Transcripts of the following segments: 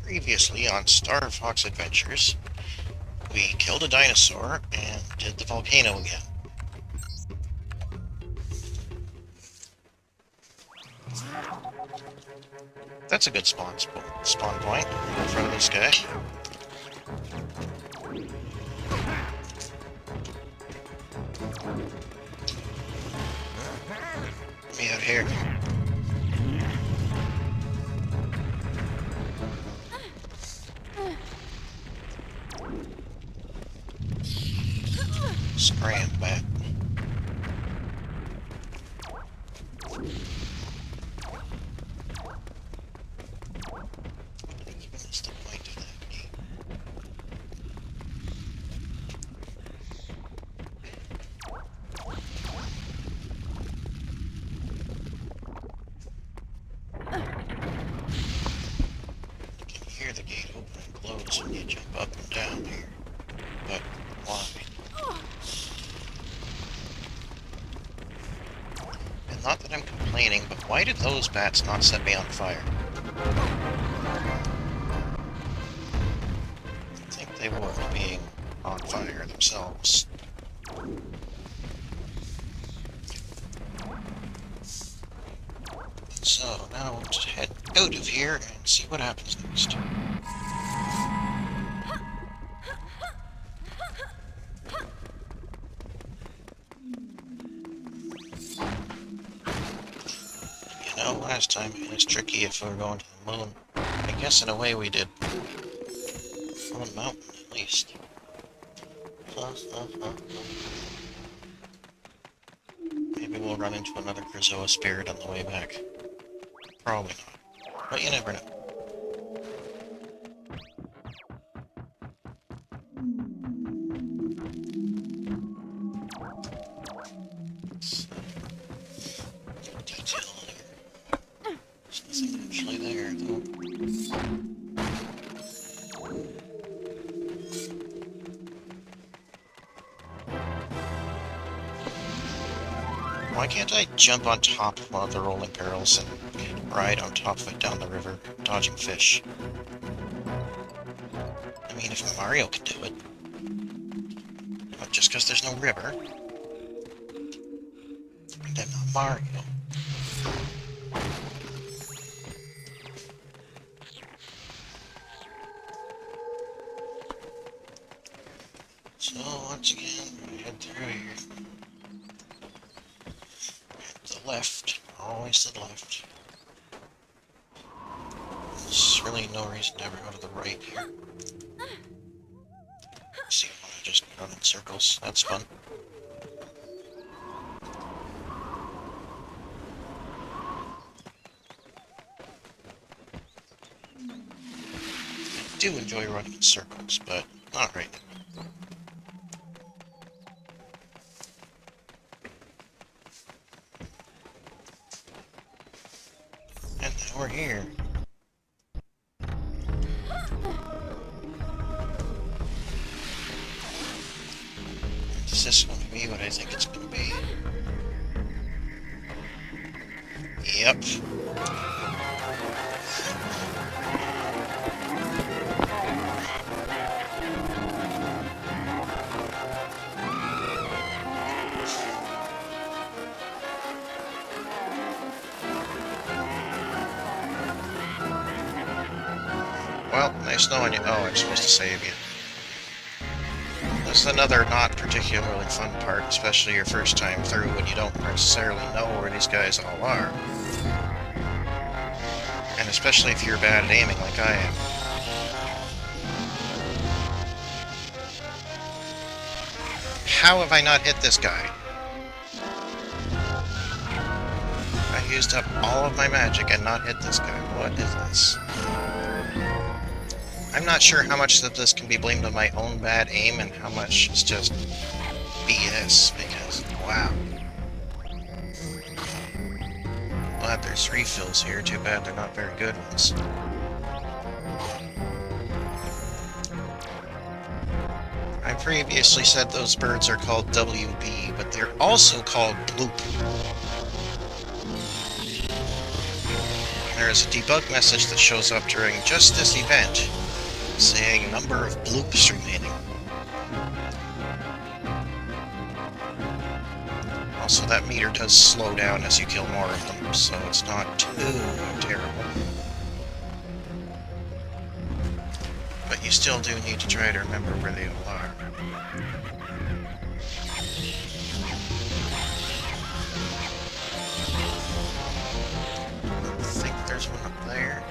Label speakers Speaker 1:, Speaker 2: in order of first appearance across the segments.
Speaker 1: Previously on Star Fox Adventures, we killed a dinosaur and did the volcano again. That's a good spawn point in front of this guy. Get me out here. Scram back. What's the point of that game? You can hear the gate open and close when you jump up and down here. But why? And not that I'm complaining, but why did those bats not set me on fire? I think they were being on fire themselves. So now we'll just head out of here and see what happens next. You know, last time it was tricky if we were going to the moon. I guess in a way we did. On the mountain, at least. Maybe we'll run into another Krystal spirit on the way back. Probably not. But you never know. Detail there. There's nothing actually there, though. Why can't I jump on top of one of the rolling barrels and ride on top of it down the river, dodging fish? I mean, if Mario can do it. But just because there's no river, then not Mario. So, once again, we head through here. The left, always the left. There's really no reason to ever go to the right here. See, I want to just run in circles. That's fun. I do enjoy running in circles, but not right now. And now we're here. Is this going to be what I think it's going to be? Yep. Well, nice knowing you. Oh, I'm supposed to save you. This is another not particularly fun part, especially your first time through when you don't necessarily know where these guys all are. And especially if you're bad at aiming like I am. How have I not hit this guy? I used up all of my magic and not hit this guy. What is this? I'm not sure how much of this can be blamed on my own bad aim and how much is just BS, because, wow. Glad there's refills here, too bad they're not very good ones. I previously said those birds are called WB, but they're also called Bloop. There is a debug message that shows up during just this event, saying number of bloops remaining. Also, that meter does slow down as you kill more of them, so it's not too terrible. But you still do need to try to remember where they all are. I think there's one up there.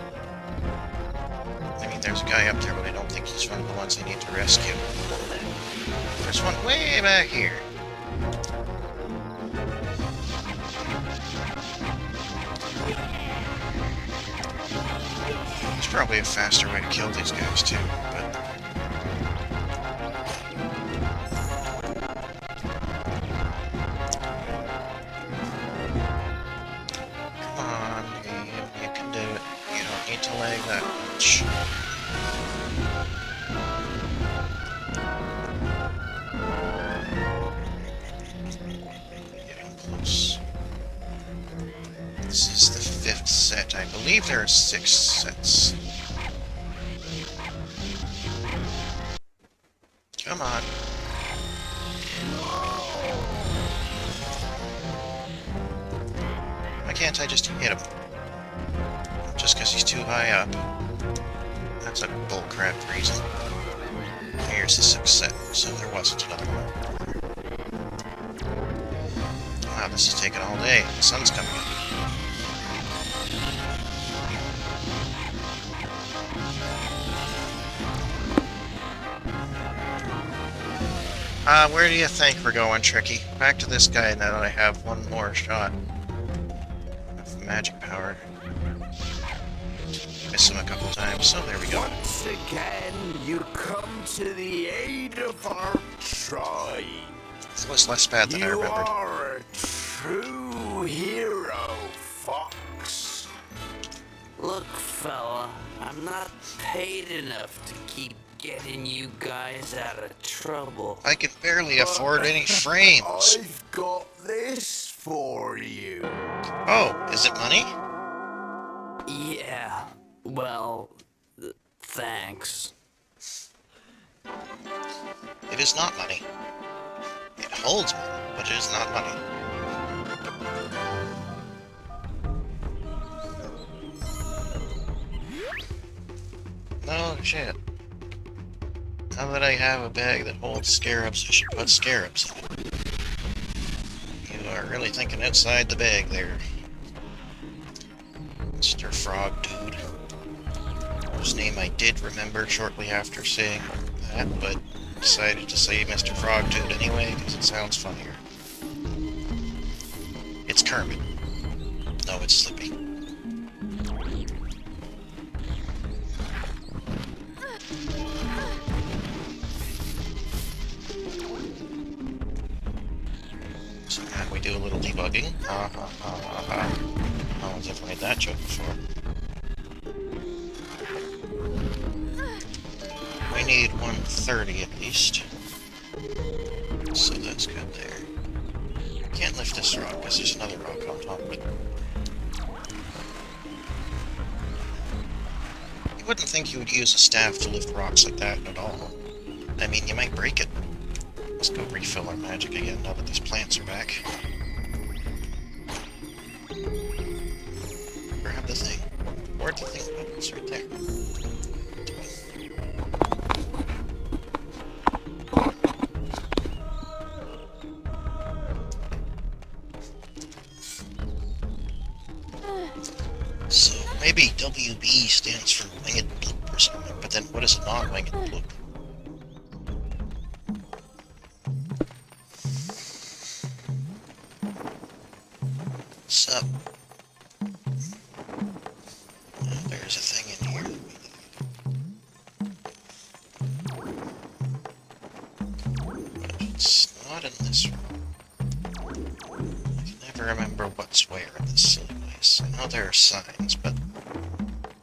Speaker 1: I mean, there's a guy up there, but I don't think he's one of the ones I need to rescue. There's one way back here. There's probably a faster way to kill these guys, too, but... Come on, game, you can do it. You don't need to lag that much. Getting close. This is the 5th set. I believe there are 6 sets. Come on. Why can't I just hit him? Just because he's too high up. That's a bullcrap reason. Here's the 6th set, so there wasn't another one. Wow, this is taking all day. The sun's coming up. Where do you think we're going, Tricky? Back to this guy now that I have one more shot. With magic power. Miss him a couple times, so there we go.
Speaker 2: Once again, you come to the aid of our tribe.
Speaker 1: It was less bad than I remembered.
Speaker 2: You are a true hero, Fox.
Speaker 3: Look, fella, I'm not paid enough to keep getting you guys out of trouble.
Speaker 1: I can barely afford any frames.
Speaker 2: I've got this for you.
Speaker 1: Oh, is it money?
Speaker 3: Yeah, well, thanks.
Speaker 1: It is not money. It holds money, but it is not money. No shit. Now that I have a bag that holds scarabs, I should put scarabs in it. You are really thinking outside the bag there, Mr. Frog Dude. Whose name I did remember shortly after saying that, but decided to say Mr. Frog Dude anyway, because it sounds funnier. It's Kermit. No, it's Slippy. So now we do a little debugging. No one's ever made that joke before. We need 130 at least. So that's good there. Can't lift this rock because there's another rock on top of it. You wouldn't think you would use a staff to lift rocks like that at all. I mean, you might break it. Let's go refill our magic again now that these plants are back. Grab the thing. Where'd the thing go? It's right there. So maybe WB stands for winged bloop or something, but then what is a non-winged bloop? Sup? There's a thing in here. It's not in this room. I can never remember what's where in this silly place. I know there are signs, but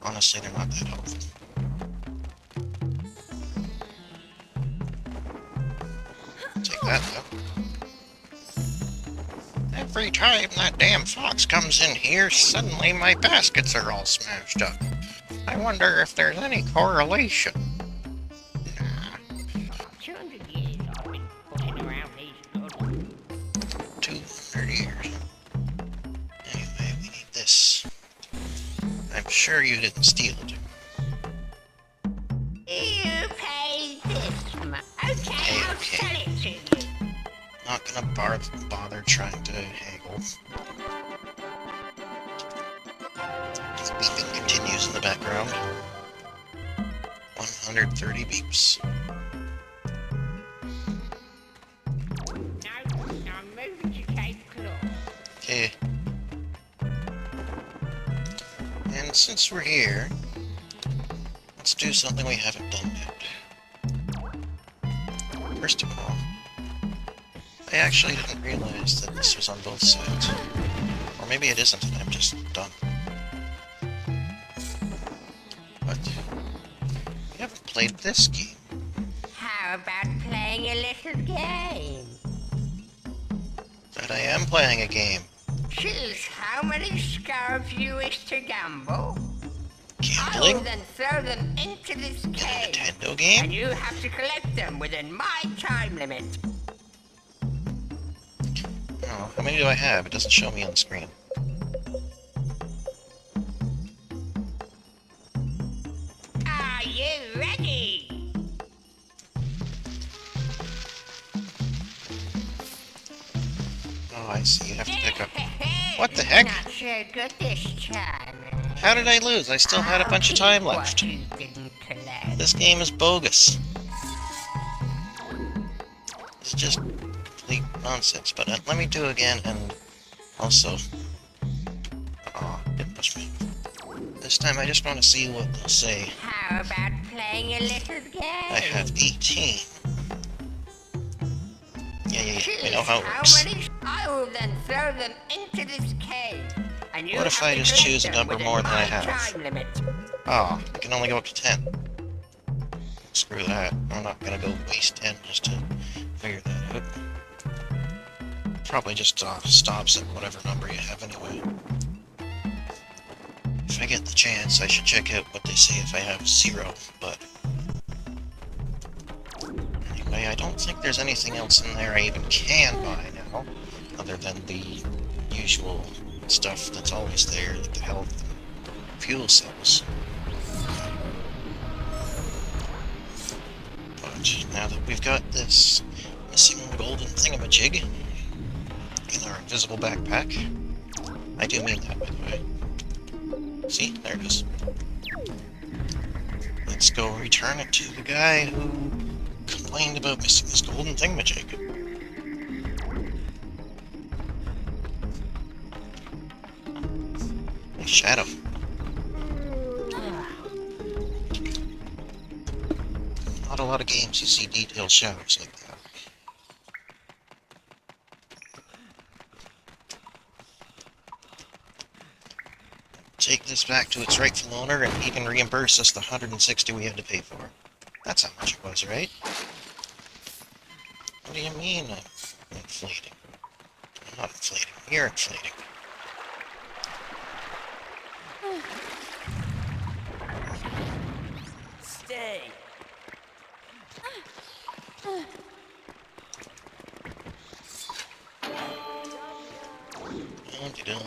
Speaker 1: honestly, they're not that helpful. Take that, though. Every time that damn fox comes in here, suddenly my baskets are all smashed up. I wonder if there's any correlation.
Speaker 4: 200 years I've been pushing around these noodles.
Speaker 1: 200 years. Anyway, we need this. I'm sure you didn't steal it.
Speaker 4: You pay this much. Okay, I'll
Speaker 1: Okay.
Speaker 4: sell it to you.
Speaker 1: Not gonna bother trying to haggle. The beeping continues in the background. 130 beeps.
Speaker 4: No, I'm moving to Cape Claw.
Speaker 1: Okay. And since we're here, let's do something we haven't done yet. First of all, I actually didn't realize that this was on both sides. Or maybe it isn't and I'm just dumb. But we haven't played this game.
Speaker 4: How about playing a little game?
Speaker 1: But I am playing a game.
Speaker 4: Choose how many scarabs you wish to gamble. I will
Speaker 1: Gambling?
Speaker 4: then throw them into this
Speaker 1: In a
Speaker 4: cave.
Speaker 1: Nintendo
Speaker 4: And
Speaker 1: game?
Speaker 4: you have to collect them within my time limit.
Speaker 1: Oh, how many do I have? It doesn't show me on the screen.
Speaker 4: Are you ready?
Speaker 1: Oh, I see. You have to pick up... What the heck?
Speaker 4: Not so good this time.
Speaker 1: How did I lose? I still had a bunch of time
Speaker 4: What
Speaker 1: left.
Speaker 4: you didn't collect.
Speaker 1: This game is bogus. It's just complete nonsense. But let me do it again and also... Aw, didn't push me. This time I just want to see what they'll say.
Speaker 4: How about playing a little game?
Speaker 1: I have 18. Yeah. I know how it
Speaker 4: How
Speaker 1: works.
Speaker 4: many? I will then throw them into this cave. And you
Speaker 1: What if
Speaker 4: have
Speaker 1: I
Speaker 4: to
Speaker 1: just
Speaker 4: collect
Speaker 1: choose a
Speaker 4: them
Speaker 1: number
Speaker 4: within
Speaker 1: more than I
Speaker 4: my
Speaker 1: have?
Speaker 4: time limit.
Speaker 1: Oh, I can only go up to 10. Screw that. I'm not gonna go waste 10 just to figure that out. Probably just stops at whatever number you have anyway. If I get the chance, I should check out what they say if I have 0, but... Anyway, I don't think there's anything else in there I even can buy now, other than the usual stuff that's always there, like the health and fuel cells. But now that we've got this missing golden thingamajig in our invisible backpack, I do mean that, by the way. See? There it is. Let's go return it to the guy who complained about missing this golden thingamajig. Nice shadow. Not a lot of games you see detailed shadows like that. Take this back to its rightful owner and he can reimburse us the 160 we had to pay for. That's how much it was, right? What do you mean I'm inflating? I'm not inflating. You're inflating.
Speaker 3: Stay.
Speaker 1: Dum-de-dum.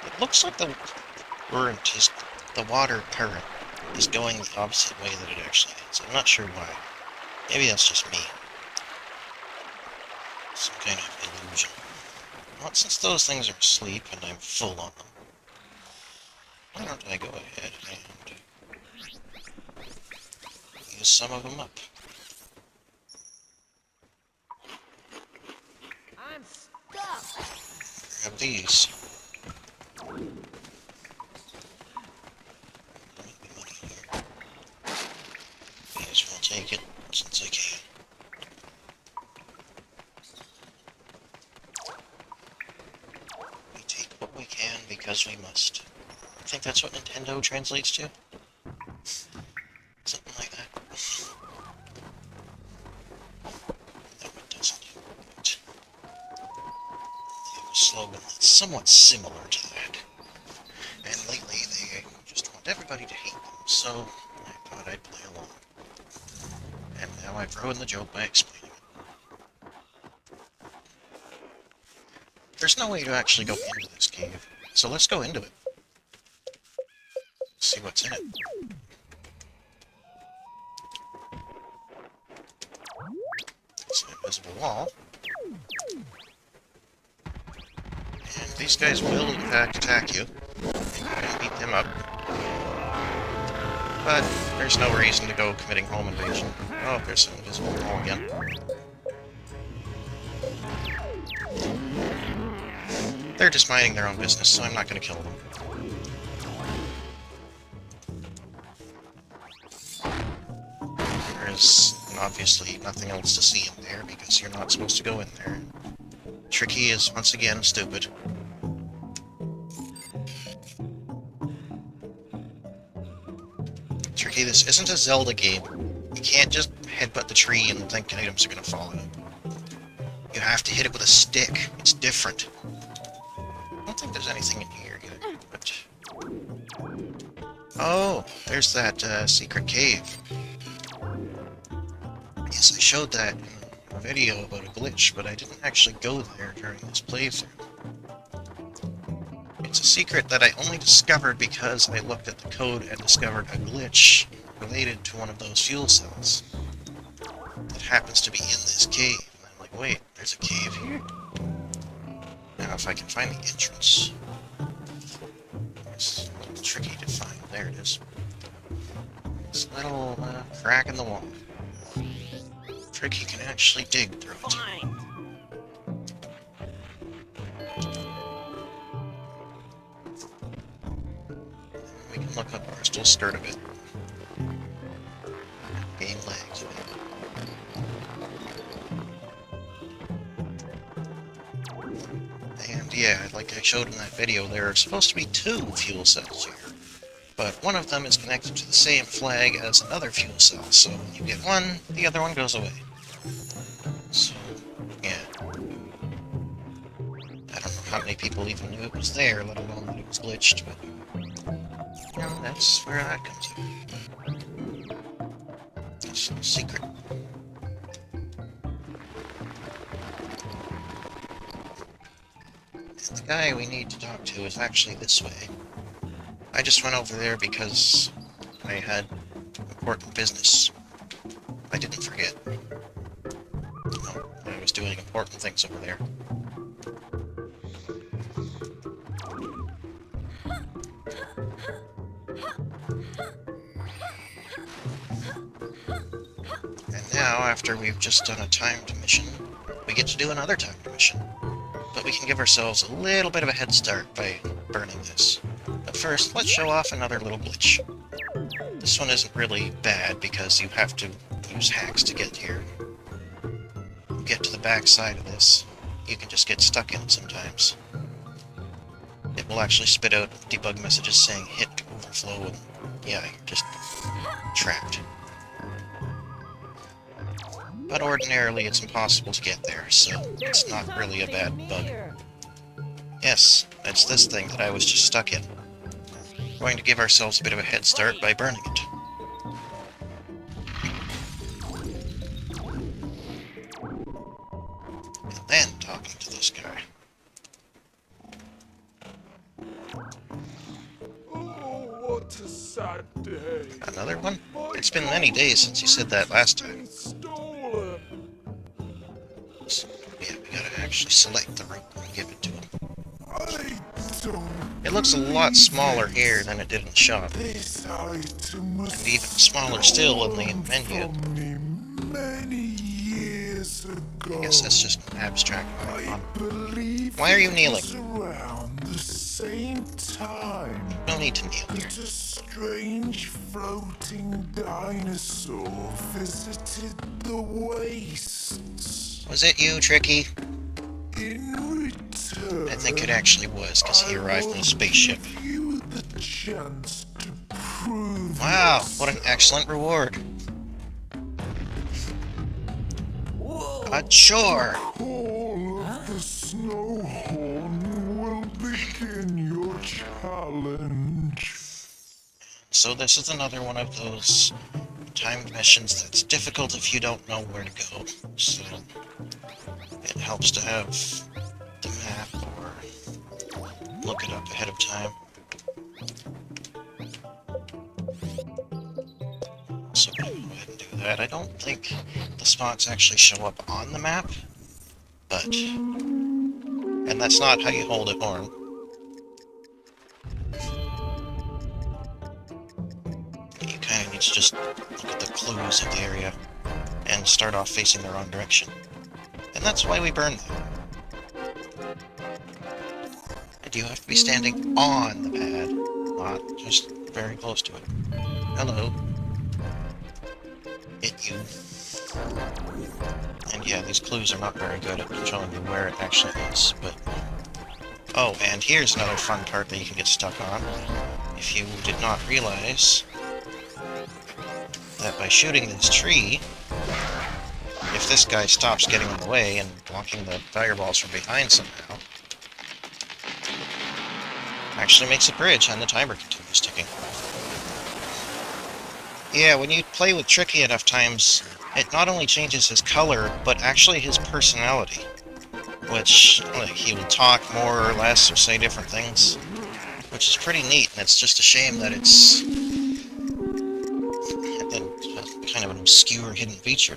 Speaker 1: It looks like the water current is going the opposite way that it actually is. I'm not sure why. Maybe that's just me. Some kind of illusion. Well, since those things are asleep and I'm full on them, why don't I go ahead and use some of them up?
Speaker 4: I'm stuck.
Speaker 1: Grab these. because we must. I think that's what Nintendo translates to. Something like that. No, it doesn't. But they have a slogan that's somewhat similar to that. And lately, they just want everybody to hate them, so I thought I'd play along. And now I've ruined the joke by explaining it. There's no way to actually go into this cave, so let's go into it. See what's in it. It's an invisible wall. And these guys will, in fact, attack you. You can beat them up. But there's no reason to go committing home invasion. Oh, there's an invisible wall again. They're just minding their own business, so I'm not going to kill them. There's obviously nothing else to see in there because you're not supposed to go in there. Tricky is once again stupid. Tricky, this isn't a Zelda game. You can't just headbutt the tree and think items are going to fall out. You have to hit it with a stick. It's different. I don't think there's anything in here yet, but... Oh, there's that secret cave. Yes, I showed that in a video about a glitch, but I didn't actually go there during this playthrough. It's a secret that I only discovered because I looked at the code and discovered a glitch related to one of those fuel cells that happens to be in this cave. And I'm like, wait, there's a cave here? Now if I can find the entrance... It's a little tricky to find. There it is. This little crack in the wall. Tricky can actually dig through it. We can look up Krystal's skirt a bit. Gain legs a bit. And yeah, like I showed in that video, there are supposed to be 2 fuel cells here. But one of them is connected to the same flag as another fuel cell, so when you get one, the other one goes away. So, yeah. I don't know how many people even knew it was there, let alone that it was glitched, but... You know, that's where that comes in. It's a secret. And the guy we need to talk to is actually this way. I just went over there because I had important business. I didn't forget. No, I was doing important things over there. And now, after we've just done a timed mission, we get to do another timed mission. But we can give ourselves a little bit of a head start by burning this. But first, let's show off another little glitch. This one isn't really bad because you have to use hacks to get here. You get to the back side of this, you can just get stuck in it sometimes. It will actually spit out debug messages saying hit to overflow, and yeah, you're just trapped. But ordinarily it's impossible to get there, so it's not really a bad bug. Yes, it's this thing that I was just stuck in. We're going to give ourselves a bit of a head start by burning it. And then talking to this guy.
Speaker 2: Oh, what a sad day.
Speaker 1: Another one? It's been many days since you said that last time.
Speaker 2: Stolen.
Speaker 1: So, yeah, we gotta actually select the rope and give it to him.
Speaker 2: I don't.
Speaker 1: It looks a lot smaller here than it did in the shop.
Speaker 2: This item was
Speaker 1: And even smaller still in the menu.
Speaker 2: from me many years ago.
Speaker 1: I guess that's just an abstract
Speaker 2: I
Speaker 1: icon.
Speaker 2: believe
Speaker 1: Why are you
Speaker 2: it
Speaker 1: kneeling?
Speaker 2: was around the same time
Speaker 1: No need to kneel here.
Speaker 2: that a strange floating dinosaur visited the wastes.
Speaker 1: Was it you, Tricky?
Speaker 2: In return
Speaker 1: I think it actually was, because he arrived in a spaceship.
Speaker 2: You the chance to prove
Speaker 1: Wow, what an excellent reward. A chore!
Speaker 2: Call of the snow horn will begin your challenge.
Speaker 1: So this is another one of those timed missions that's difficult if you don't know where to go. So it helps to have the map or look it up ahead of time. So we'll go ahead and do that. I don't think the spots actually show up on the map, but... And that's not how you hold a horn. You kind of need to just look at the clues of the area and start off facing the wrong direction. And that's why we burn them. And you have to be standing on the pad, not just very close to it. Hello. Hit you. And yeah, these clues are not very good at showing you where it actually is, but... Oh, and here's another fun part that you can get stuck on. If you did not realize that by shooting this tree, if this guy stops getting in the way and blocking the fireballs from behind somehow, actually makes a bridge and the timer continues ticking. Yeah, when you play with Tricky enough times, it not only changes his color, but actually his personality. Which, like, he will talk more or less or say different things, which is pretty neat, and it's just a shame that it's kind of an obscure hidden feature.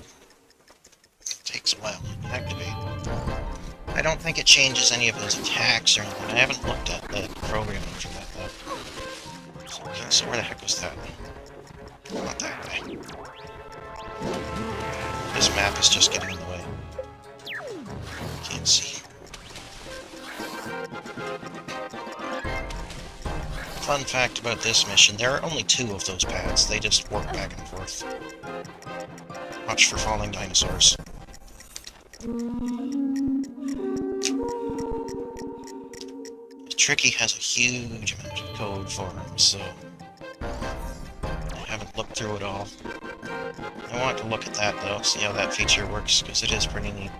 Speaker 1: It takes a while to activate. I don't think it changes any of his attacks or anything. I haven't looked at the programming for that, though. Okay, so where the heck was that? Not that way. This map is just getting in the way. Can't see. Fun fact about this mission, there are only 2 of those pads. They just work back and forth. Watch for falling dinosaurs. Tricky has a huge amount of code for him, so I haven't looked through it all. I want to look at that though, see how that feature works, because it is pretty neat.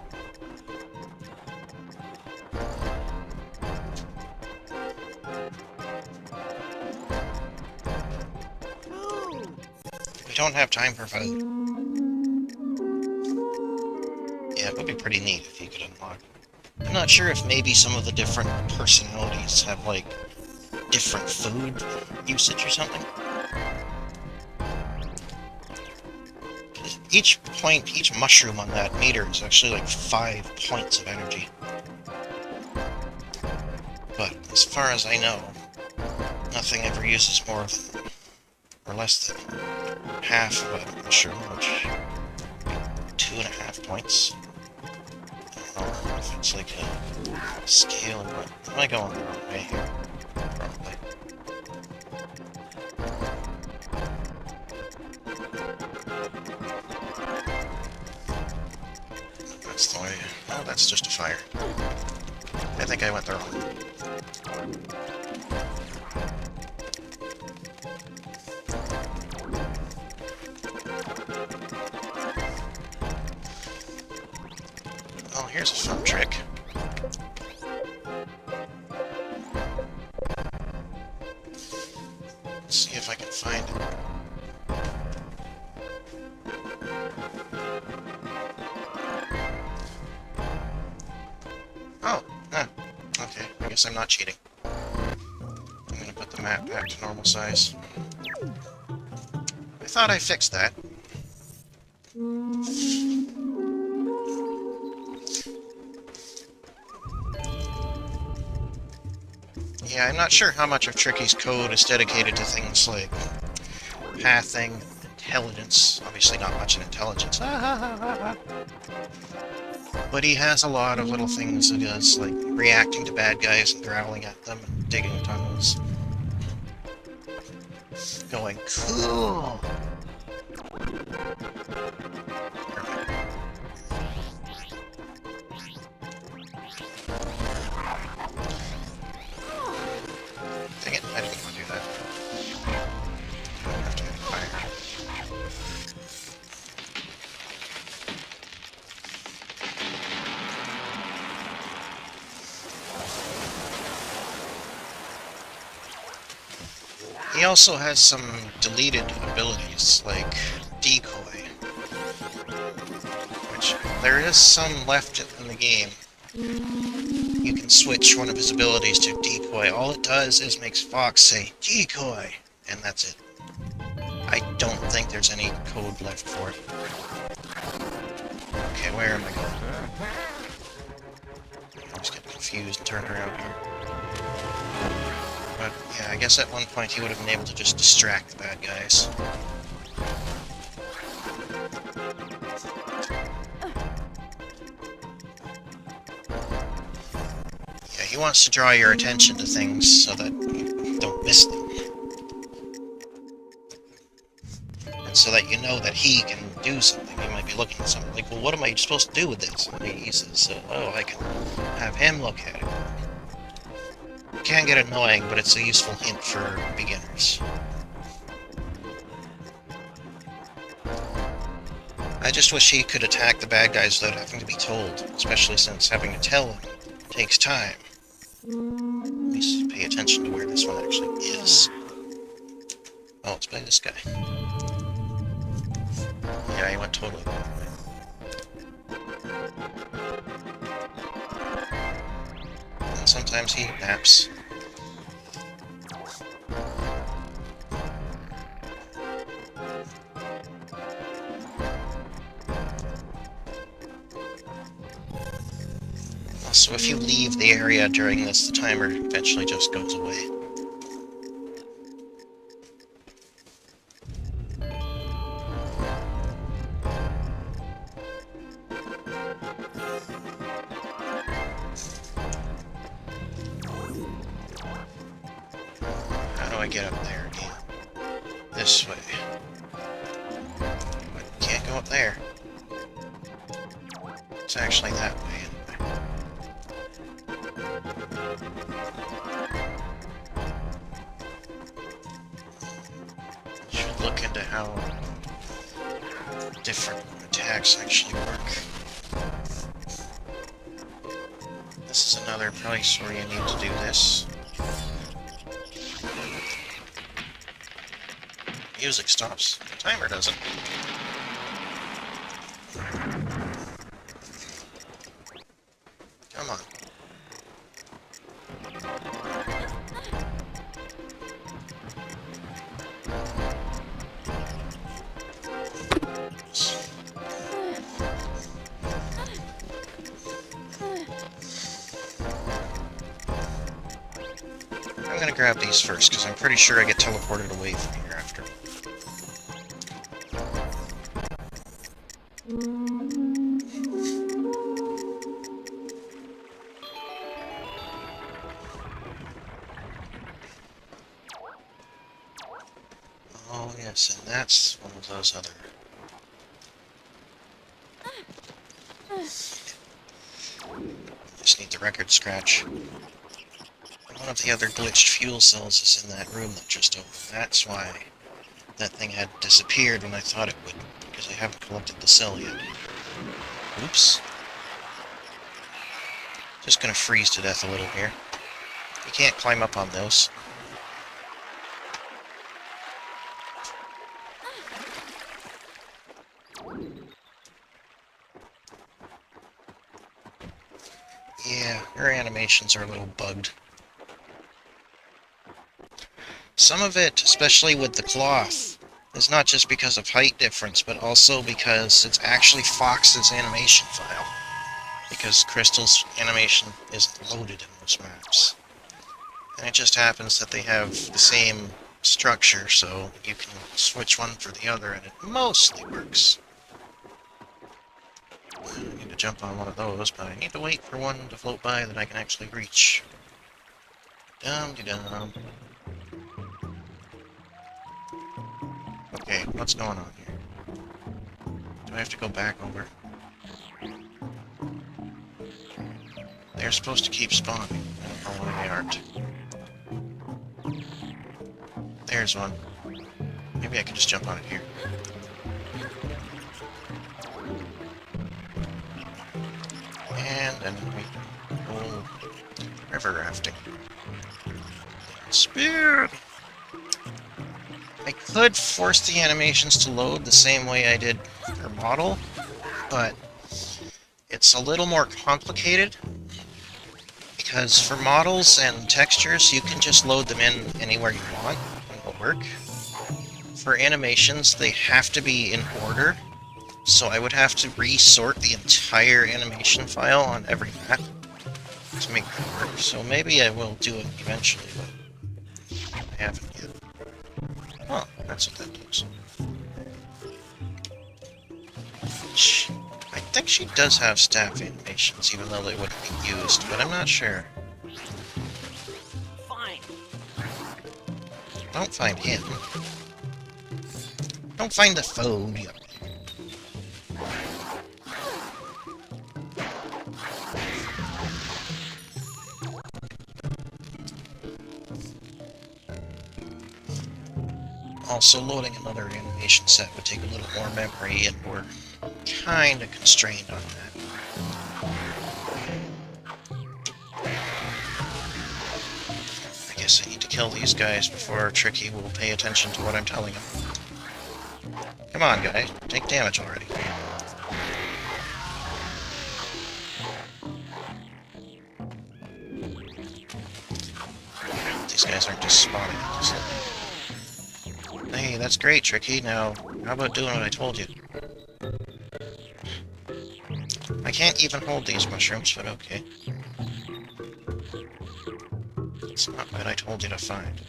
Speaker 1: We don't have time for food. Yeah, it would be pretty neat if you could unlock. I'm not sure if maybe some of the different personalities have, like, different food usage or something. Each mushroom on that meter is actually like 5 points of energy. But as far as I know, nothing ever uses more than, or less than half of a mushroom, which would be 2.5 points. I don't know if it's like a scale or what. Am I going the wrong way here? Probably. That's the way. Oh, that's just a fire. I think I went the wrong way. Oh, here's a fun trick. Let's see if I can find it. Oh, okay. I guess I'm not cheating. I'm gonna put the map back to normal size. I thought I fixed that. Yeah, I'm not sure how much of Tricky's code is dedicated to things like pathing, intelligence. Obviously not much in intelligence. But he has a lot of little things that he does, like reacting to bad guys and growling at them and digging tunnels. Going, cool! He also has some deleted abilities, like decoy. Which, there is some left in the game. You can switch one of his abilities to decoy. All it does is makes Fox say, decoy! And that's it. I don't think there's any code left for it. Okay, where am I going? I'm just getting confused and turn around here. But, yeah, I guess at one point he would have been able to just distract the bad guys. Yeah, he wants to draw your attention to things so that you don't miss them. And so that you know that he can do something. You might be looking at something like, well, what am I supposed to do with this? And he says, oh, I can have him look at it. It can get annoying, but it's a useful hint for beginners. I just wish he could attack the bad guys without having to be told, especially since having to tell him takes time. Let me pay attention to where this one actually is. Oh, it's by this guy. Yeah, he went totally the wrong way. And sometimes he naps. Also, if you leave the area during this, the timer eventually just goes away. How do I get up there again? This way. But can't go up there. It's actually that way. Should look into how different attacks actually work. This is another place where you need to do this. Music stops. The timer doesn't. Come on. I'm gonna grab these first, because I'm pretty sure I get teleported away from here after. Oh yes, and that's one of those other... Just need the record scratch. One of the other glitched fuel cells is in that room that just opened. That's why that thing had disappeared when I thought it would, because I haven't collected the cell yet. Oops. Just gonna freeze to death a little here. You can't climb up on those. Yeah, her animations are a little bugged. Some of it, especially with the cloth, is not just because of height difference, but also because it's actually Fox's animation file. Because Krystal's animation isn't loaded in those maps. And it just happens that they have the same structure, so you can switch one for the other, and it mostly works. I need to jump on one of those, but I need to wait for one to float by that I can actually reach. Dum-de-dum. Okay, what's going on here? Do I have to go back over? They're supposed to keep spawning. I don't know why they aren't. There's one. Maybe I can just jump on it here. And then we go river rafting. Spear! I could force the animations to load the same way I did for model, but it's a little more complicated because for models and textures, you can just load them in anywhere you want and it'll work. For animations, they have to be in order, so I would have to resort the entire animation file on every map to make that work. So maybe I will do it eventually, but I haven't yet. Oh, that's what that does. I think she does have staff animations, even though they wouldn't be used, but I'm not sure.
Speaker 3: Fine.
Speaker 1: Don't find him. Don't find the phone. Also, loading another animation set would take a little more memory, and we're kind of constrained on that. I guess I need to kill these guys before Tricky will pay attention to what I'm telling him. Come on, guys. Take damage already. These guys aren't just spawning. Hey, that's great, Tricky. Now, how about doing what I told you? I can't even hold these mushrooms, but okay. It's not what I told you to find.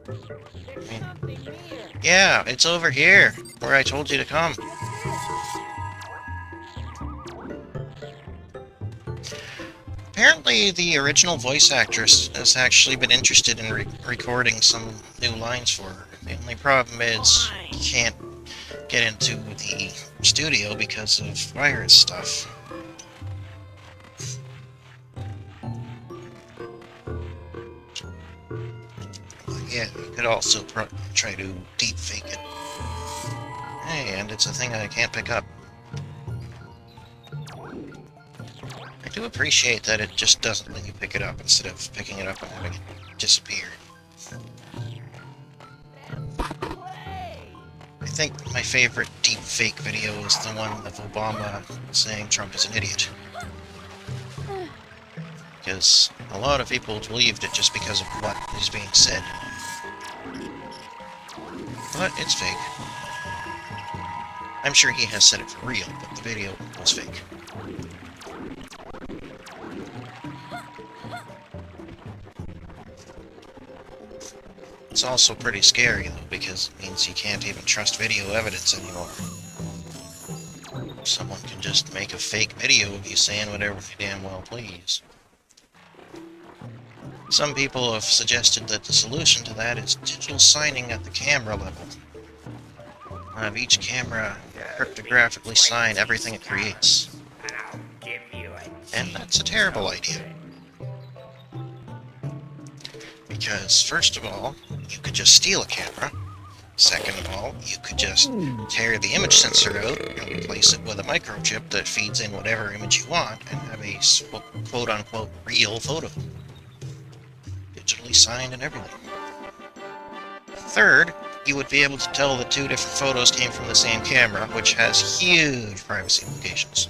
Speaker 1: I mean, yeah, it's over here, where I told you to come. Apparently, the original voice actress has actually been interested in recording some new lines for her. The only problem is you can't get into the studio because of virus stuff. Yeah, you could also try to deep fake it. Hey, and it's a thing I can't pick up. I do appreciate that it just doesn't let you pick it up instead of picking it up and having it disappear. I think my favorite deep fake video is the one of Obama saying Trump is an idiot. Because a lot of people believed it just because of what is being said. But it's fake. I'm sure he has said it for real, but the video was fake. It's also pretty scary, though, because it means you can't even trust video evidence anymore. Someone can just make a fake video of you saying whatever they damn well please. Some people have suggested that the solution to that is digital signing at the camera level. Have each camera cryptographically sign everything it creates. And that's a terrible idea. Because, first of all, you could just steal a camera. Second of all, you could just tear the image sensor out and replace it with a microchip that feeds in whatever image you want and have a quote-unquote real photo. Digitally signed and everything. Third, you would be able to tell that two different photos came from the same camera, which has huge privacy implications.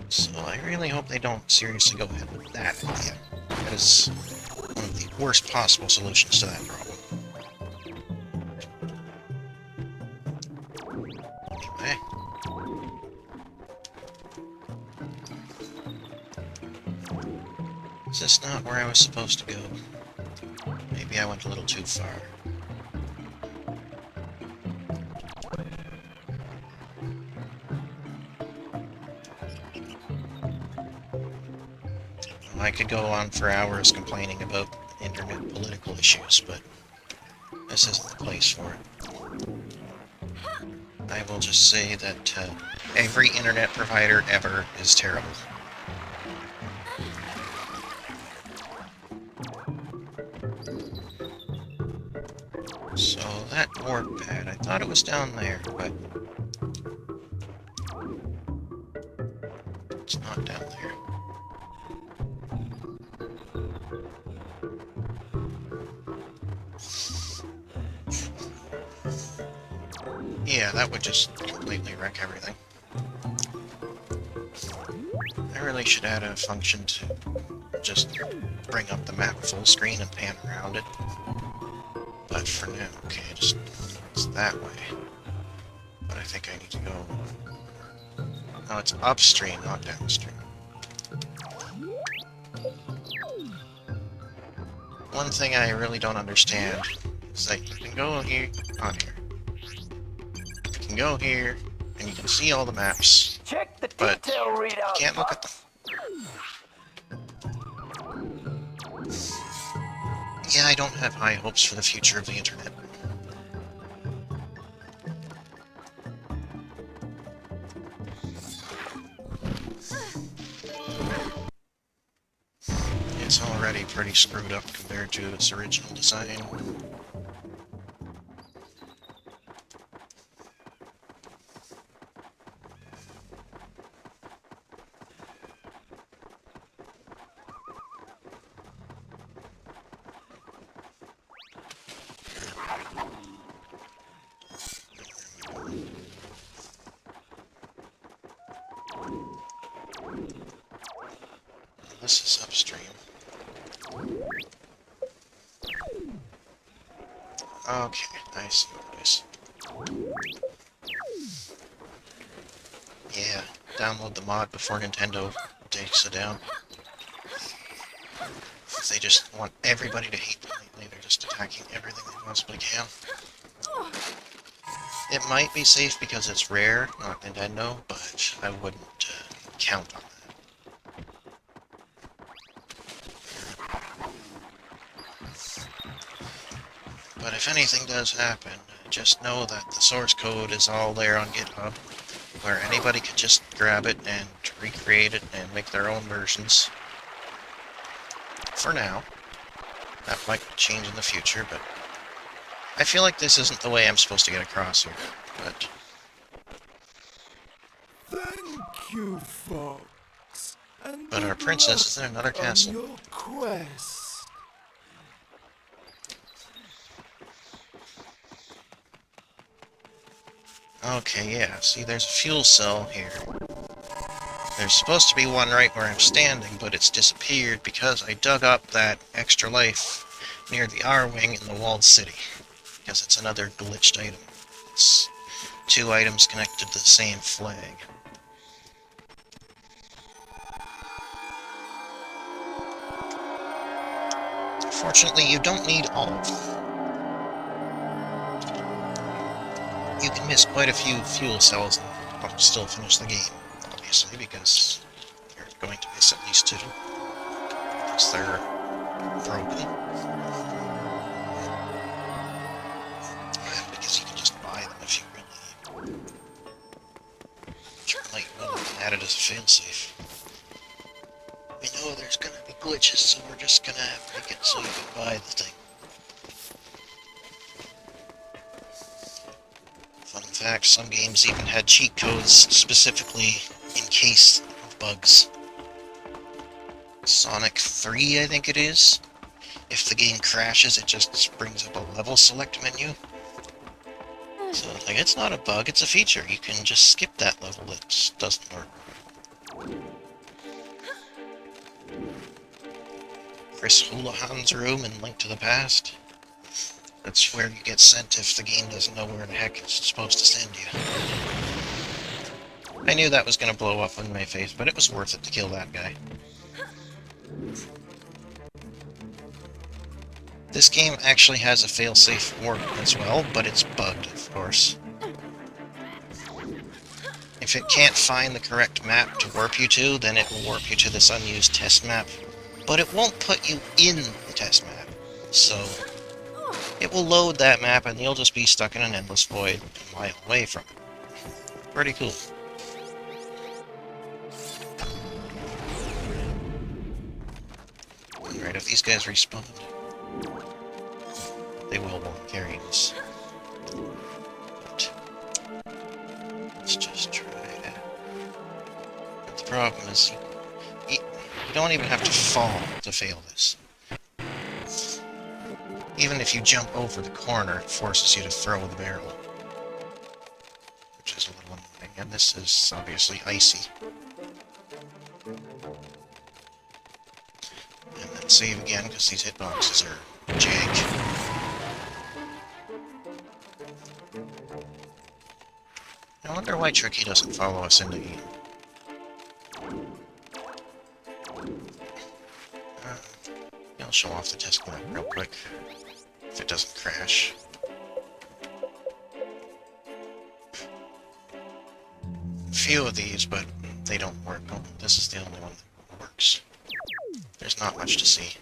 Speaker 1: So I really hope they don't seriously go ahead with that idea. That is one of the worst possible solutions to that problem. Anyway. Is this not where I was supposed to go? Maybe I went a little too far. I could go on for hours complaining about internet political issues, but this isn't the place for it. I will just say that every internet provider ever is terrible. So that warp pad, I thought it was down there, but it's not down there. Yeah, that would just completely wreck everything. I really should add a function to just bring up the map full screen and pan around it. But for now, okay, just it's that way. But I think I need to go... No, it's upstream, not downstream. One thing I really don't understand is that you can go here, on here. You can go here, and you can see all the maps,
Speaker 2: Check the
Speaker 1: but
Speaker 2: detail
Speaker 1: you
Speaker 2: readout.
Speaker 1: can't look at them. Yeah, I don't have high hopes for the future of the internet. It's already pretty screwed up compared to its original design. This is upstream. Okay, I see what it is. Yeah, download the mod before Nintendo takes it down. They just want everybody to hate them lately. They're just attacking everything they possibly can. It might be safe because it's rare, not Nintendo, but I wouldn't count on that. But if anything does happen, just know that the source code is all there on GitHub, where anybody could just grab it and recreate it and make their own versions. For now. That might change in the future, but I feel like this isn't the way I'm supposed to get across here, but...
Speaker 2: Thank you, folks. And
Speaker 1: But our
Speaker 2: good
Speaker 1: princess is in
Speaker 2: luck
Speaker 1: another
Speaker 2: on
Speaker 1: castle.
Speaker 2: your quest.
Speaker 1: Okay, yeah, see, there's a fuel cell here. There's supposed to be one right where I'm standing, but it's disappeared because I dug up that extra life near the Arwing in the walled city. Because it's another glitched item. It's 2 items connected to the same flag. Fortunately, you don't need all of them. You can miss quite a few fuel cells and still finish the game, obviously, because you're going to miss at least 2. Because they're broken. And because you can just buy them if you really need. Might well have been added as a failsafe. We know there's gonna be glitches, so we're just gonna have to make it so you can buy the thing. Fun fact, some games even had cheat codes specifically in case of bugs. Sonic 3, I think it is. If the game crashes, it just brings up a level select menu. So, like, it's not a bug, it's a feature. You can just skip that level that doesn't work. Chris Houlihan's room in Link to the Past. That's where you get sent if the game doesn't know where the heck it's supposed to send you. I knew that was going to blow up in my face, but it was worth it to kill that guy. This game actually has a failsafe warp as well, but it's bugged, of course. If it can't find the correct map to warp you to, then it will warp you to this unused test map. But it won't put you in the test map, so it will load that map and you'll just be stuck in an endless void a mile away from it. Pretty cool. Alright, if these guys respawn, they will want carrying this. But let's just try it. But the problem is, you don't even have to fall to fail this. Even if you jump over the corner, it forces you to throw the barrel. And this is obviously icy. And then save again, because these hitboxes are jank. I wonder why Tricky doesn't follow us into game. I'll show off the test map real quick, if it doesn't crash. Few of these, but they don't work. Oh, this is the only one that works. There's not much to see.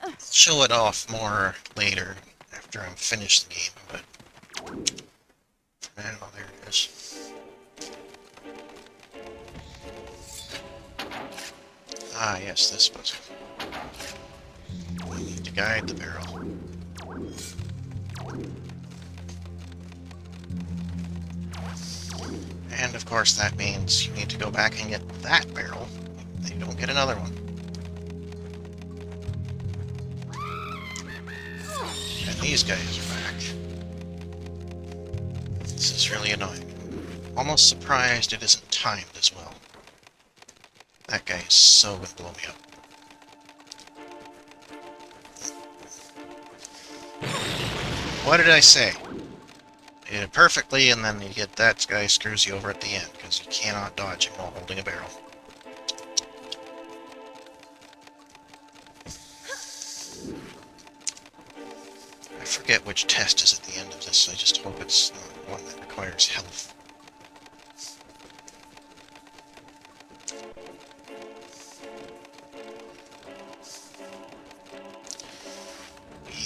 Speaker 1: I'll show it off more later, after I'm finished the game, but for now, there it is. Ah, yes, this buzzer. We need to guide the barrel. And of course that means you need to go back and get that barrel. Then you don't get another one. And these guys are back. This is really annoying. Almost surprised it isn't timed as well. That guy is so gonna blow me up. What did I say? You did it perfectly, and then you get that guy screws you over at the end, because you cannot dodge him while holding a barrel. I forget which test is at the end of this, I just hope it's not one that requires health.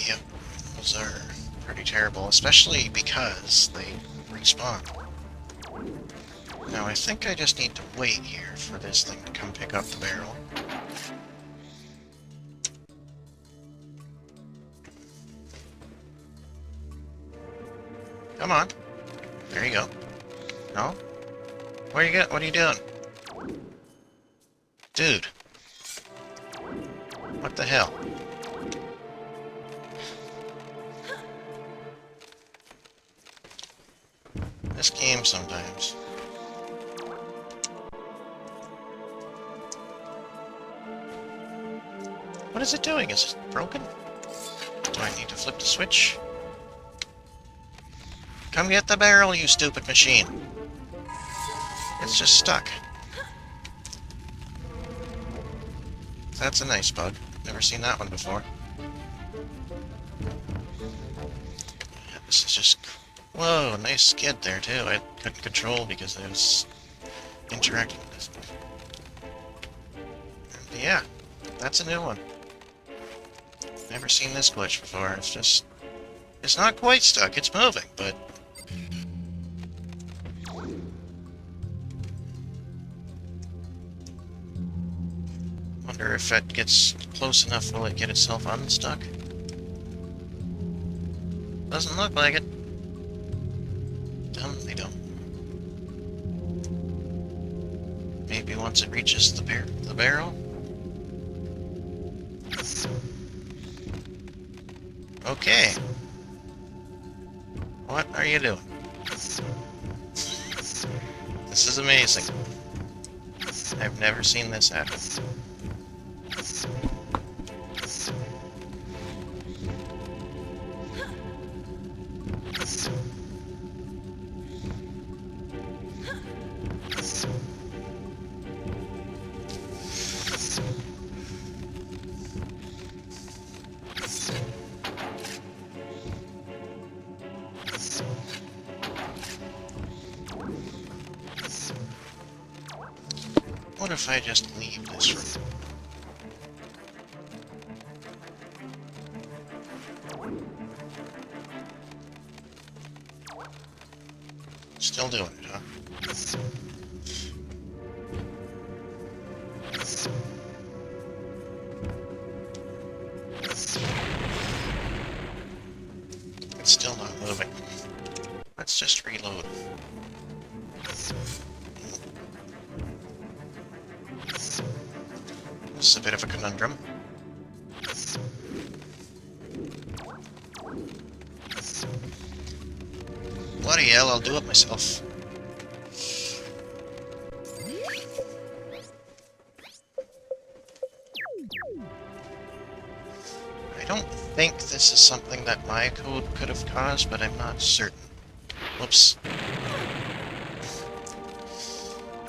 Speaker 1: Yep, those are pretty terrible, especially because they respawn. Now I think I just need to wait here for this thing to come pick up the barrel. Come on. There you go. No? What are you doing? Dude. What the hell? This game sometimes. What is it doing? Is it broken? Do I need to flip the switch? Come get the barrel, you stupid machine. It's just stuck. That's a nice bug. Never seen that one before. Yeah, this is just... Whoa, nice skid there too. I couldn't control because I was interacting with this. And yeah, that's a new one. Never seen this glitch before. It's just... It's not quite stuck, it's moving, but... Wonder if it gets close enough, will it get itself unstuck? Doesn't look like it. They don't. Maybe once it reaches the barrel? Okay. What are you doing? This is amazing. I've never seen this happen. What if I just leave this room? Still doing it, huh? It's still not moving. Let's just reload. This is a bit of a conundrum. Bloody hell, I'll do it myself. I don't think this is something that my code could have caused, but I'm not certain. Whoops.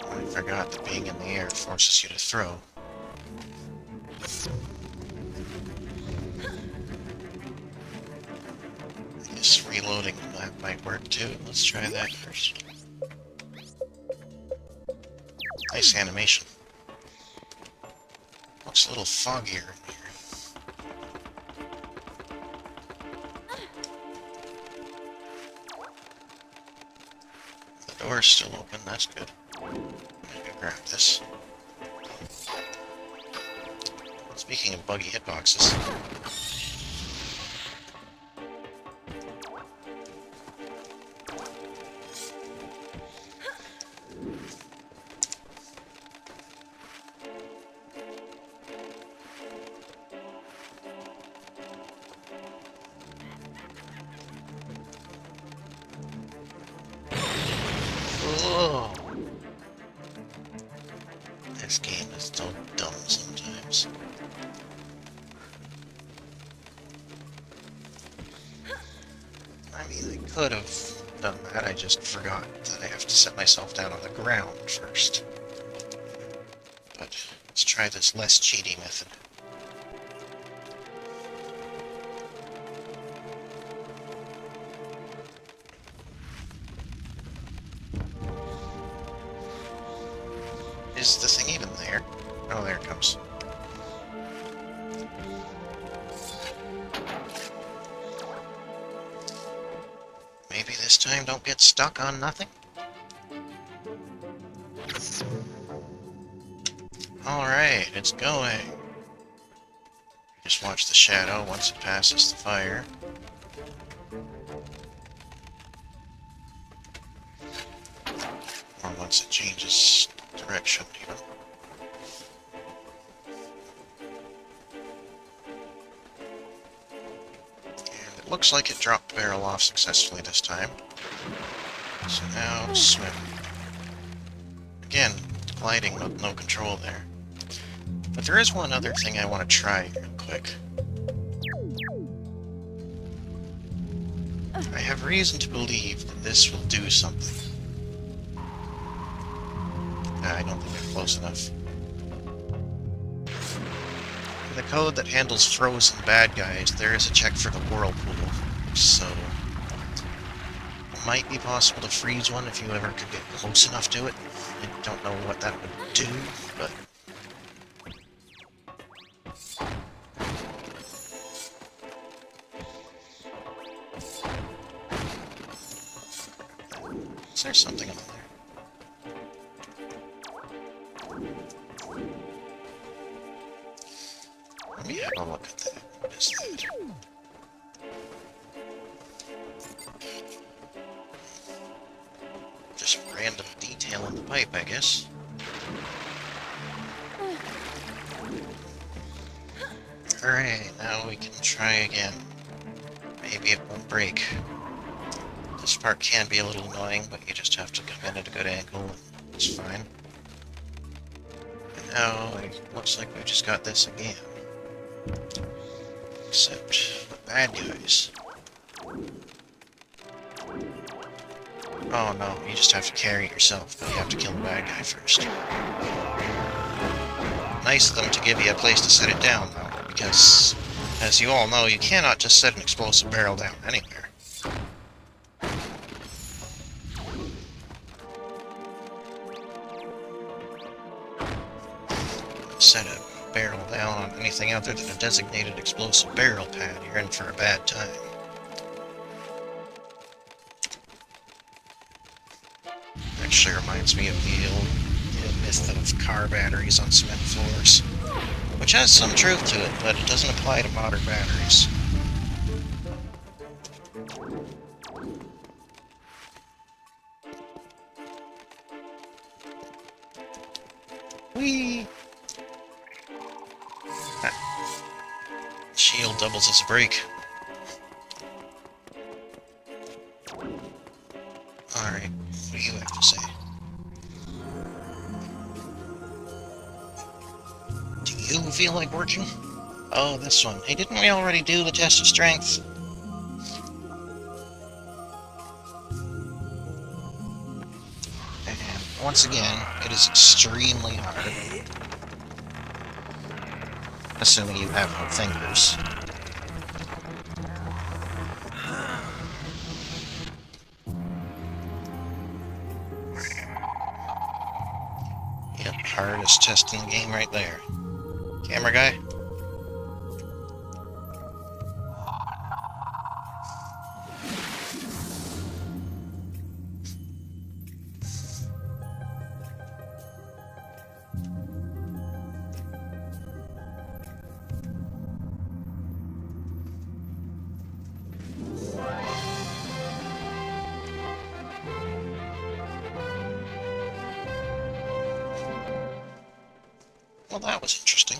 Speaker 1: I forgot that being in the air forces you to throw. I guess reloading the map might work too. Let's try that first. Nice animation. Looks a little foggier in here. The door's still open, that's good. I'm gonna grab this. Speaking of buggy hitboxes. Oh. This game is so dumb sometimes. I mean, I could have done that, I just forgot that I have to set myself down on the ground first. But let's try this less cheaty method. Is the thing even there? Oh, there it comes. Maybe this time don't get stuck on nothing? Alright, it's going. Just watch the shadow once it passes the fire. Or once it changes direction, even. And it looks like it dropped the barrel off successfully this time. So now, swim. Again, gliding with no control there. But there is one other thing I want to try real quick. I have reason to believe that this will do something. I don't think I'm close enough. In the code that handles frozen bad guys, there is a check for the whirlpool, so it might be possible to freeze one if you ever could get close enough to it. I don't know what that would do, but... Is there something on there? Let me have a look at that. What is that? Just random detail in the pipe, I guess. Alright, now we can try again. Maybe it won't break. This part can be a little annoying, but you just have to come in at a good angle. It's fine. And now it looks like we just got this again. Except the bad guys. Oh no, you just have to carry it yourself, but you have to kill the bad guy first. Nice of them to give you a place to set it down, though, because, as you all know, you cannot just set an explosive barrel down anywhere. Set a barrel down on anything other than a designated explosive barrel pad, you're in for a bad time. Actually reminds me of the old myth of car batteries on cement floors, which has some truth to it, but it doesn't apply to modern batteries. Whee! Shield doubles as a brake. Alright, what do you have to say? Do you feel like working? Oh, this one. Hey, didn't we already do the test of strength? And once again, it is extremely hard. Assuming you have no fingers. Yep, hardest test in the game right there. Camera guy? Well, that was interesting.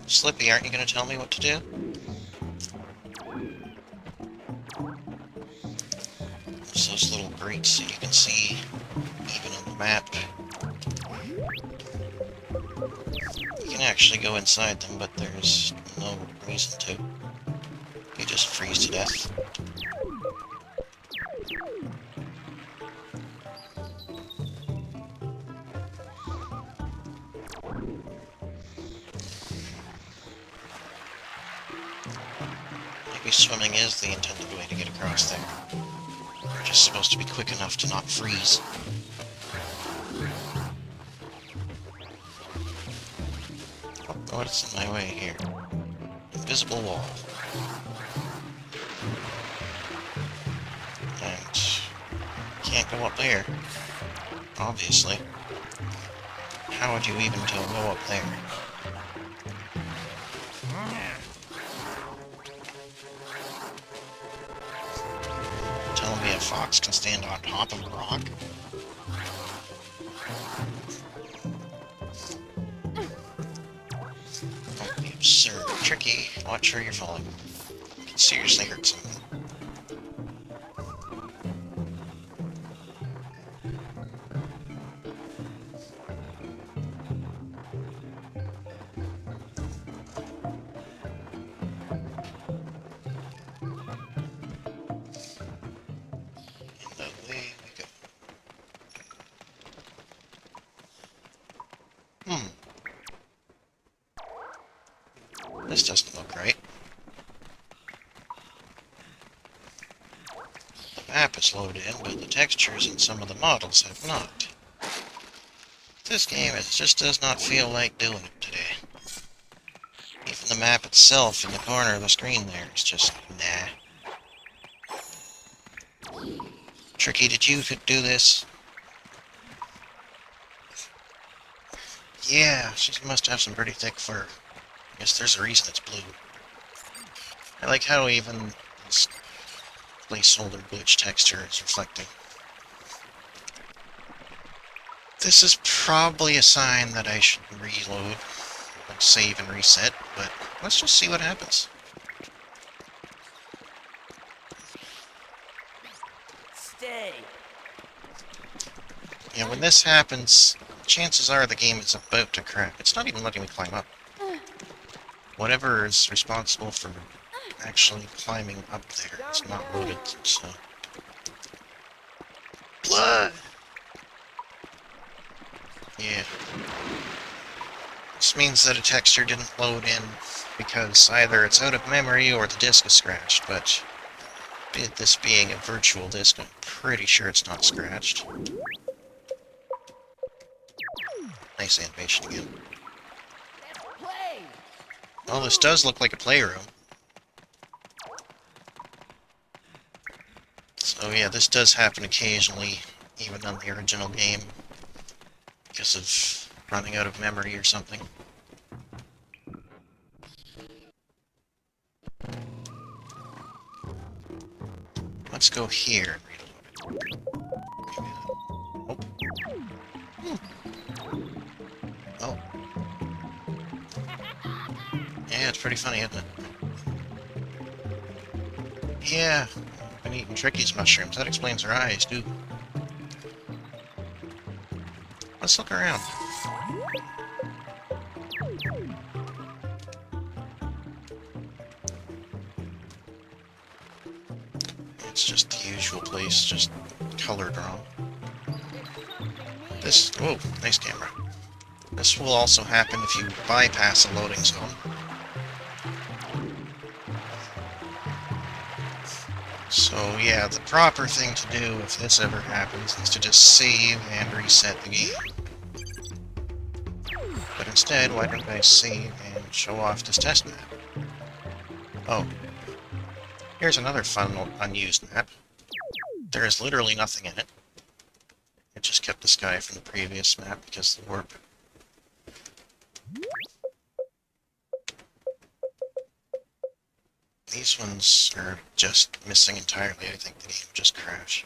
Speaker 1: Slippy, aren't you going to tell me what to do? It's those little grates that you can see even on the map. You can actually go inside them, but there's no reason to. You just freeze to death. Maybe swimming is the intended way to get across there. You're just supposed to be quick enough to not freeze. Oh, what's in my way here? Invisible wall. And can't go up there. Obviously. How would you even go up there? Telling me a fox can stand on top of a rock? Don't be absurd. Tricky. Watch where you're falling. You can seriously hurt someone. This doesn't look right. The map is loaded in, but the textures in some of the models have not. This game just does not feel like doing it today. Even the map itself in the corner of the screen there is just nah. Tricky, did you do this? Yeah, she must have some pretty thick fur. I guess there's a reason it's blue. I like how even this placeholder glitch texture is reflecting. This is probably a sign that I should reload, like save and reset, but let's just see what happens.
Speaker 3: Stay.
Speaker 1: Yeah, when this happens, chances are the game is about to crash. It's not even letting me climb up. Whatever is responsible for actually climbing up there is not loaded, so... Blood! Yeah. This means that a texture didn't load in because either it's out of memory or the disk is scratched, but this being a virtual disk, I'm pretty sure it's not scratched. Nice animation again. Oh, this does look like a playroom. So yeah, this does happen occasionally, even on the original game, because of running out of memory or something. Let's go here. Oh. Oh. Yeah, it's pretty funny, isn't it? Yeah, I've been eating Tricky's mushrooms. That explains her eyes, too. Let's look around. It's just the usual place, just colored wrong. This... Whoa, nice camera. This will also happen if you bypass a loading zone. So yeah, the proper thing to do if this ever happens is to just save and reset the game. But instead, why don't I save and show off this test map? Oh. Here's another fun unused map. There is literally nothing in it. It just kept the sky from the previous map because of the warp. These ones are just missing entirely. I think the game would just crash.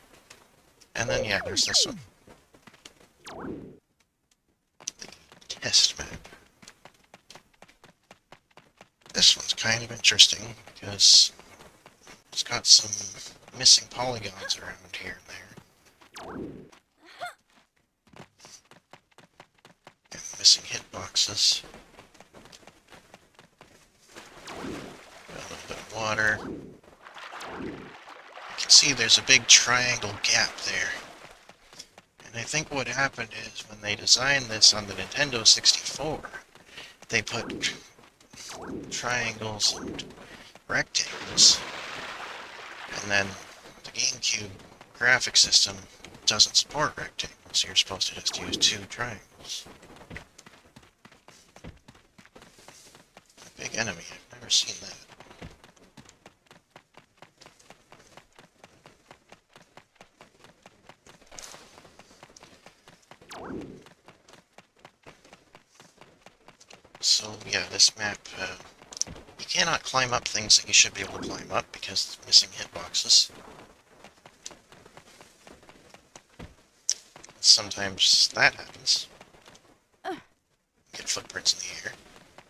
Speaker 1: And then, yeah, there's this one. The test map. This one's kind of interesting because it's got some missing polygons around here and there. And missing hitboxes. Got a little bit of water. You can see there's a big triangle gap there. And I think what happened is when they designed this on the Nintendo 64, they put triangles and rectangles. And then the GameCube graphic system doesn't support rectangles, so you're supposed to just use two triangles. A big enemy, I've never seen that. So yeah, this map, you cannot climb up things that you should be able to climb up because it's missing hitboxes. Sometimes that happens. Get footprints in the air.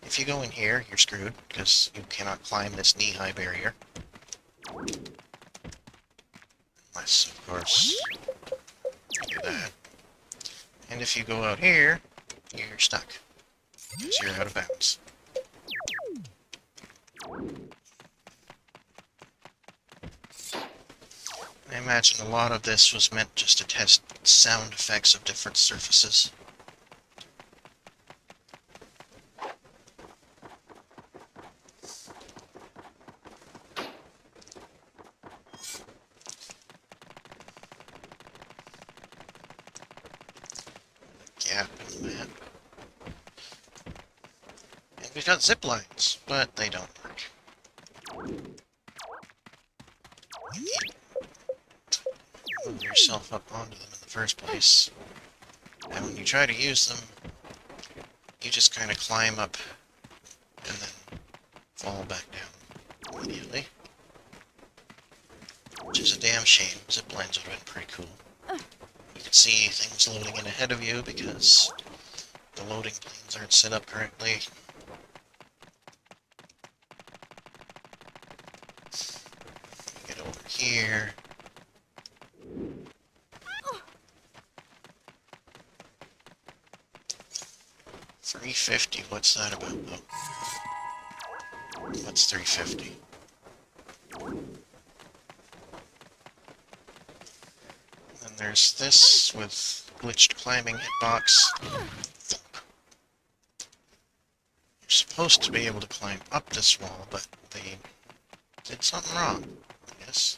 Speaker 1: If you go in here, you're screwed because you cannot climb this knee-high barrier. Unless, of course, you do that. And if you go out here, you're stuck. Because you're out of bounds. I imagine a lot of this was meant just to test sound effects of different surfaces. Gap in the map. And we've got zip lines, but they don't work. You need to move yourself up onto them in the first place. And when you try to use them, you just kind of climb up and then fall back down immediately. Which is a damn shame. Zip lines would have been pretty cool. You could see things loading in ahead of you because the loading planes aren't set up correctly. Get over here. $350, what's that about though? What's $350? Then there's this with glitched climbing hitbox. You're supposed to be able to climb up this wall, but they did something wrong, I guess.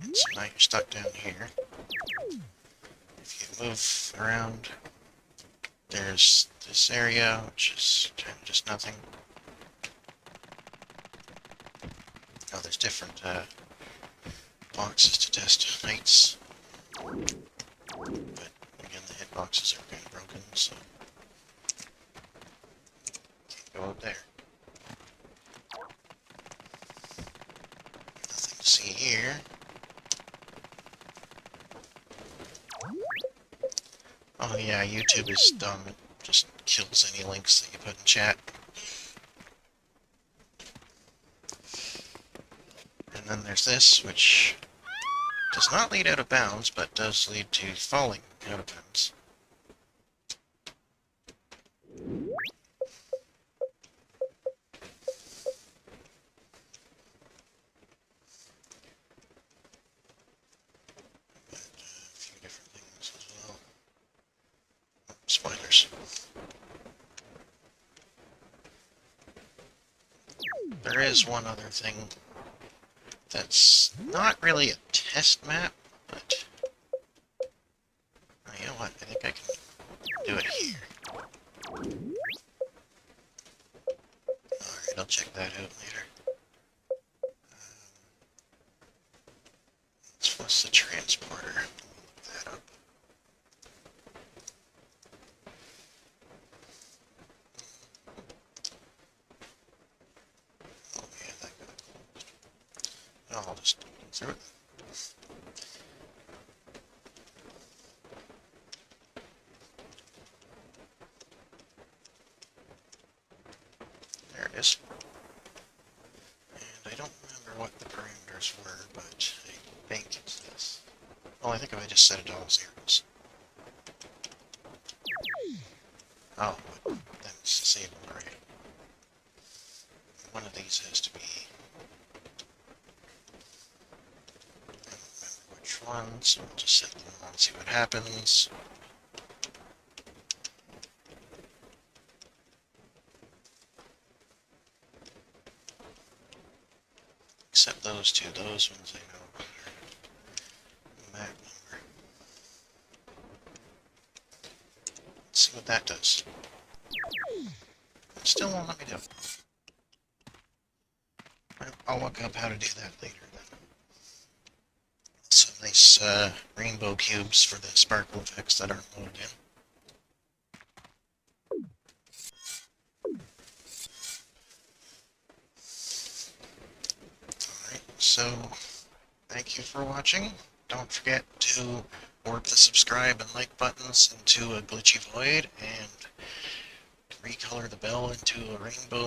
Speaker 1: And so now you're stuck down here. If you move around, there's this area, which is kind of just nothing. Oh, there's different boxes to test heights. But again, the hitboxes are kind of broken, so can't go out there. Nothing to see see here. Oh yeah, YouTube is dumb. It just kills any links that you put in chat. And then there's this, which does not lead out of bounds, but does lead to falling out of bounds. A few different things as well. Oh, spoilers. There is one other thing that's not really a test map, but you know what? I think I can do it here. Alright, I'll check that out later. What's the transporter? Let me look that up. Oh yeah, that got closed. Oh, I'll just go through it. There it is. And I don't remember what the parameters were, but I think it's this. Well, I think if I just set it all zeros. Oh, but then it's disabled, right? One of these has to be... I don't remember which one, so we'll just set them all and see what happens. Except those two, those ones I know. Map number. Let's see what that does. It still won't let me do it. I'll look up how to do that later then. Some nice rainbow cubes for the sparkle effects that aren't loaded in. Alright, so thank you for watching. Don't forget to warp the subscribe and like buttons into a glitchy void and recolor the bell into a rainbow